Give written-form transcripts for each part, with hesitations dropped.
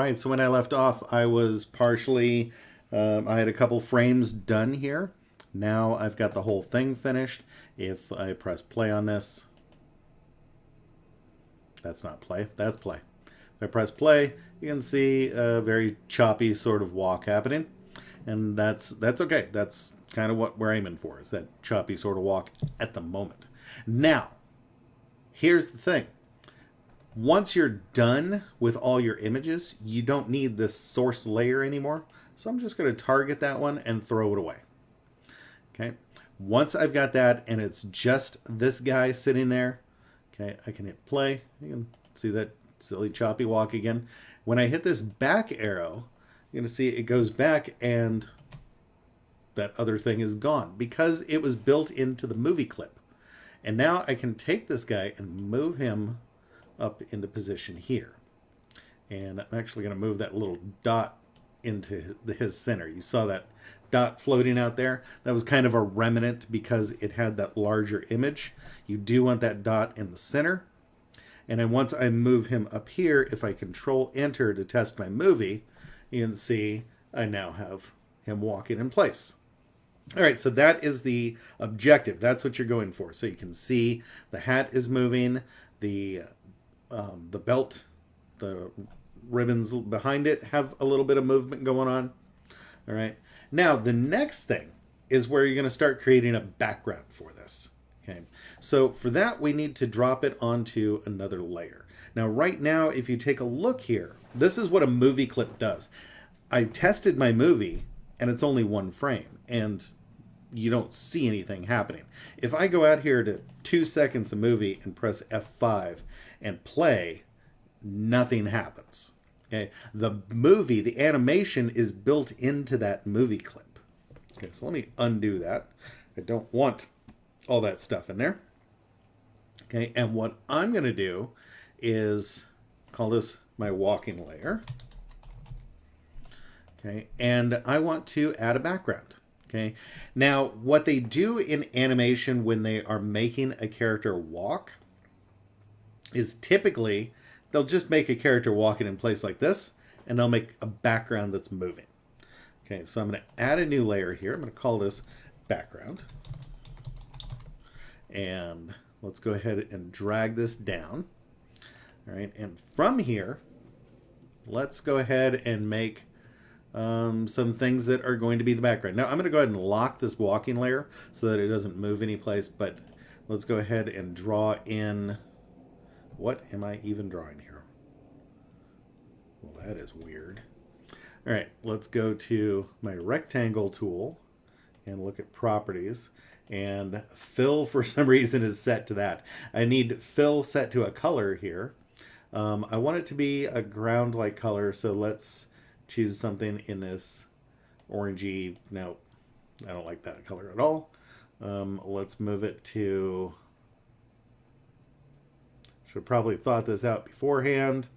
right, so when I left off, I was partially, I had a couple frames done here. Now I've got the whole thing finished. If I press play on this, that's not play, that's play. If I press play, you can see a very choppy sort of walk happening. And that's okay. That's kind of what we're aiming for, is that choppy sort of walk at the moment. Now, here's the thing. Once you're done with all your images, you don't need this source layer anymore. So I'm just going to target that one and throw it away. Okay. Once I've got that and it's just this guy sitting there, okay, I can hit play. You can see that silly choppy walk again. When I hit this back arrow, you're going to see it goes back and that other thing is gone because it was built into the movie clip. And now I can take this guy and move him up into position here. And I'm actually going to move that little dot into his center. You saw that dot floating out there. That was kind of a remnant because it had that larger image. You do want that dot in the center. And then once I move him up here, if I control enter to test my movie, you can see I now have him walking in place. All right, so that is the objective. That's what you're going for. So you can see the hat is moving, the belt, the ribbons behind it have a little bit of movement going on. All right. Now, the next thing is where you're going to start creating a background for this. Okay. So for that, we need to drop it onto another layer. Now, right now, if you take a look here, this is what a movie clip does. I tested my movie and it's only one frame and you don't see anything happening. If I go out here to 2 seconds of movie and press F5 and play, nothing happens. Okay, the movie, the animation is built into that movie clip. Okay, so let me undo that. I don't want all that stuff in there. Okay, and what I'm going to do is call this my walking layer. Okay, and I want to add a background. Okay, now what they do in animation when they are making a character walk is typically they'll just make a character walking in place like this, and they'll make a background that's moving. Okay, so I'm going to add a new layer here. I'm going to call this background. And let's go ahead and drag this down. All right, and from here, let's go ahead and make some things that are going to be the background. Now, I'm going to go ahead and lock this walking layer so that it doesn't move any place, but let's go ahead and draw in. What am I even drawing here? Well, that is weird. All right, let's go to my rectangle tool and look at properties. And fill, for some reason, is set to that. I need fill set to a color here. I want it to be a ground-like color, so let's choose something in this orangey. No, I don't like that color at all. Let's move it to... Should have probably thought this out beforehand.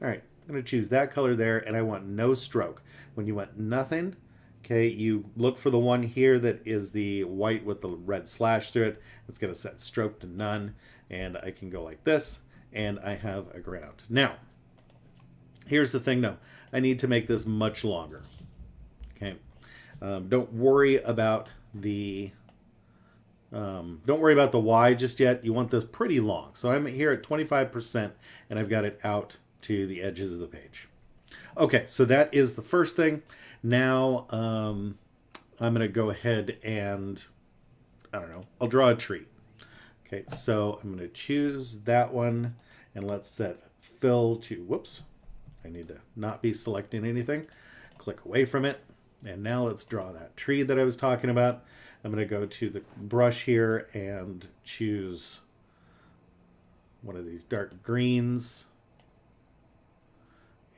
All right, I'm going to choose that color there, and I want no stroke. When you want nothing, okay, you look for the one here that is the white with the red slash through it. It's going to set stroke to none, and I can go like this, and I have a ground. Now, here's the thing, though. I need to make this much longer. Okay, don't worry about the... don't worry about the Y just yet. You want this pretty long. So I'm here at 25% and I've got it out to the edges of the page. Okay, so that is the first thing. Now I'm going to go ahead and, I don't know, I'll draw a tree. Okay, so I'm going to choose that one and let's set fill to, whoops, I need to not be selecting anything. Click away from it. And now let's draw that tree that I was talking about. I'm going to go to the brush here and choose one of these dark greens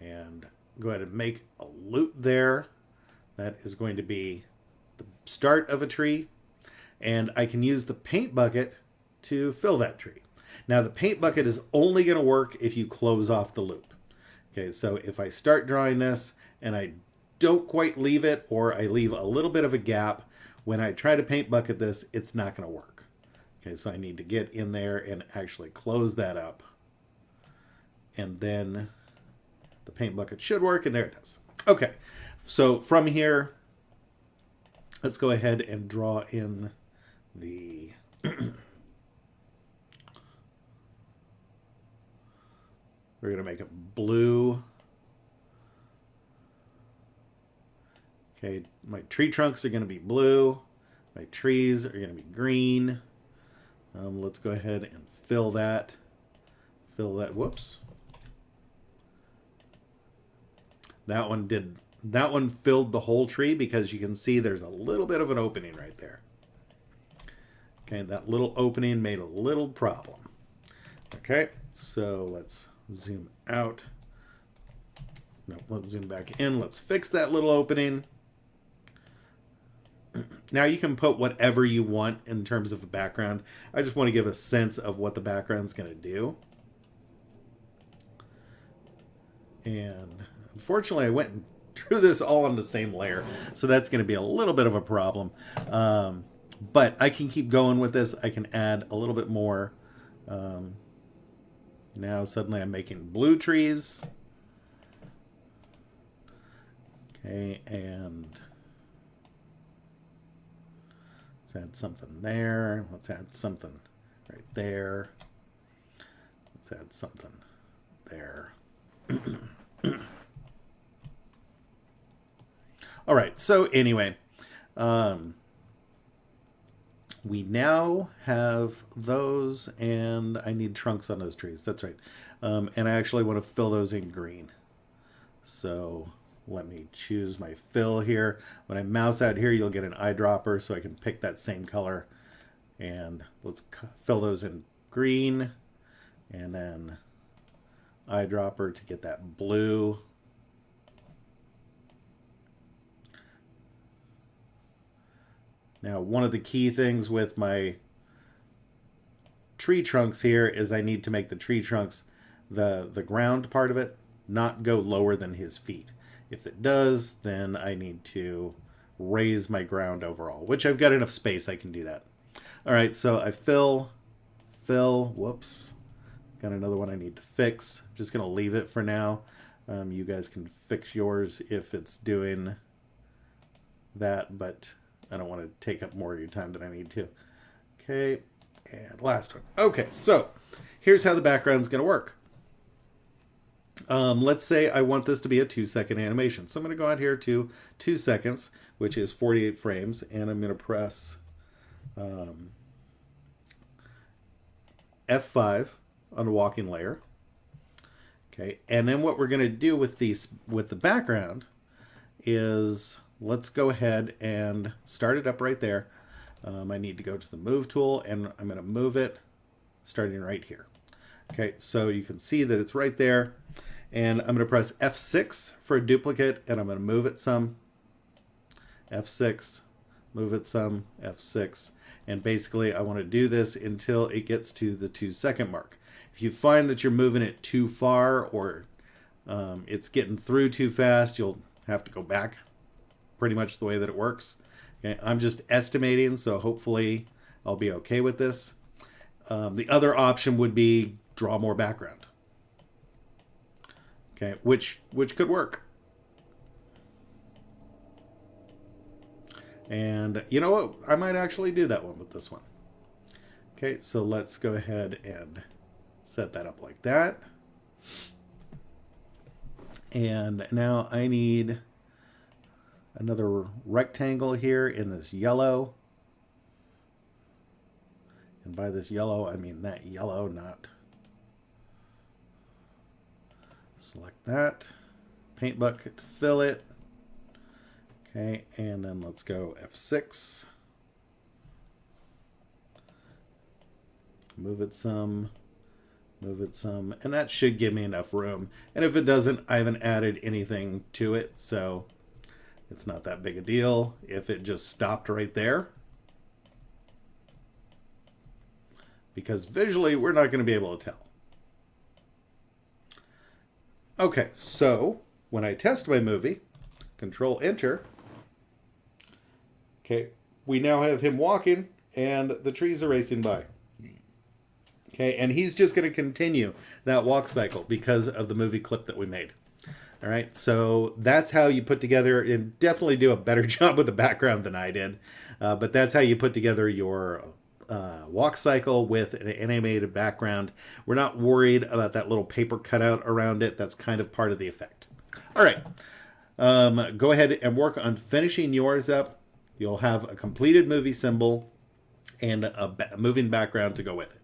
and go ahead and make a loop there. That is going to be the start of a tree. And I can use the paint bucket to fill that tree. Now the paint bucket is only going to work if you close off the loop. Okay, so if I start drawing this and I don't quite leave it, or I leave a little bit of a gap, when I try to paint bucket this, it's not going to work. Okay, so I need to get in there and actually close that up. And then The paint bucket should work, and there it does. Okay, so from here, let's go ahead and draw in the we're going to make it blue. Okay, my tree trunks are going to be blue. My trees are going to be green. Let's go ahead and fill that. Whoops. That one filled the whole tree because you can see there's a little bit of an opening right there. Okay, that little opening made a little problem. Okay, so let's zoom out. No, let's zoom back in. Let's fix that little opening. Now you can put whatever you want in terms of a background. I just want to give a sense of what the background's going to do. And unfortunately, I went and drew this all on the same layer, so that's going to be a little bit of a problem. But I can keep going with this. I can add a little bit more. Now suddenly I'm making blue trees. Okay, and let's add something there. Let's add something right there. Let's add something there. All right, so anyway, we now have those, and I need trunks on those trees. That's right. And I actually want to fill those in green. So let me choose my fill here. When I mouse out here, you'll get an eyedropper, so I can pick that same color. And let's fill those in green, and then eyedropper to get that blue. Now, one of the key things with my tree trunks here is I need to make the tree trunks, the ground part of it, not go lower than his feet. If it does, then I need to raise my ground overall, which I've got enough space I can do that. All right, so I fill, whoops. Got another one I need to fix. I'm just going to leave it for now. You guys can fix yours if it's doing that, but I don't want to take up more of your time than I need to. Okay, and last one. Okay, so here's how the background's going to work. Let's say I want this to be a 2-second animation. So I'm going to go out here to 2 seconds, which is 48 frames, and I'm going to press F5 on a walking layer. Okay, and then what we're going to do with the background is let's go ahead and start it up right there. I need to go to the move tool, and I'm going to move it starting right here. Okay, so you can see that it's right there, and I'm going to press F6 for a duplicate, and I'm going to move it some. F6, move it some, F6, and basically I want to do this until it gets to the 2-second mark. If you find that you're moving it too far, or it's getting through too fast, you'll have to go back. Pretty much the way that it works. Okay, I'm just estimating, so hopefully I'll be okay with this. The other option would be draw more background. Okay, which could work. And you know what? I might actually do that one with this one. Okay, so let's go ahead and set that up like that. And now I need another rectangle here in this yellow. And by this yellow, I mean that yellow, not. Select that. Paint bucket, fill it. Okay, and then let's go F6. Move it some. Move it some. And that should give me enough room. And if it doesn't, I haven't added anything to it, so it's not that big a deal if it just stopped right there. Because visually, we're not going to be able to tell. Okay, so when I test my movie, Control Enter, okay, we now have him walking and the trees are racing by. Okay, and he's just going to continue that walk cycle because of the movie clip that we made. All right, so that's how you put together, and definitely do a better job with the background than I did, but that's how you put together your walk cycle with an animated background. We're not worried about that little paper cutout around it. That's kind of part of the effect. All right, go ahead and work on finishing yours up. You'll have a completed movie symbol and a moving background to go with it.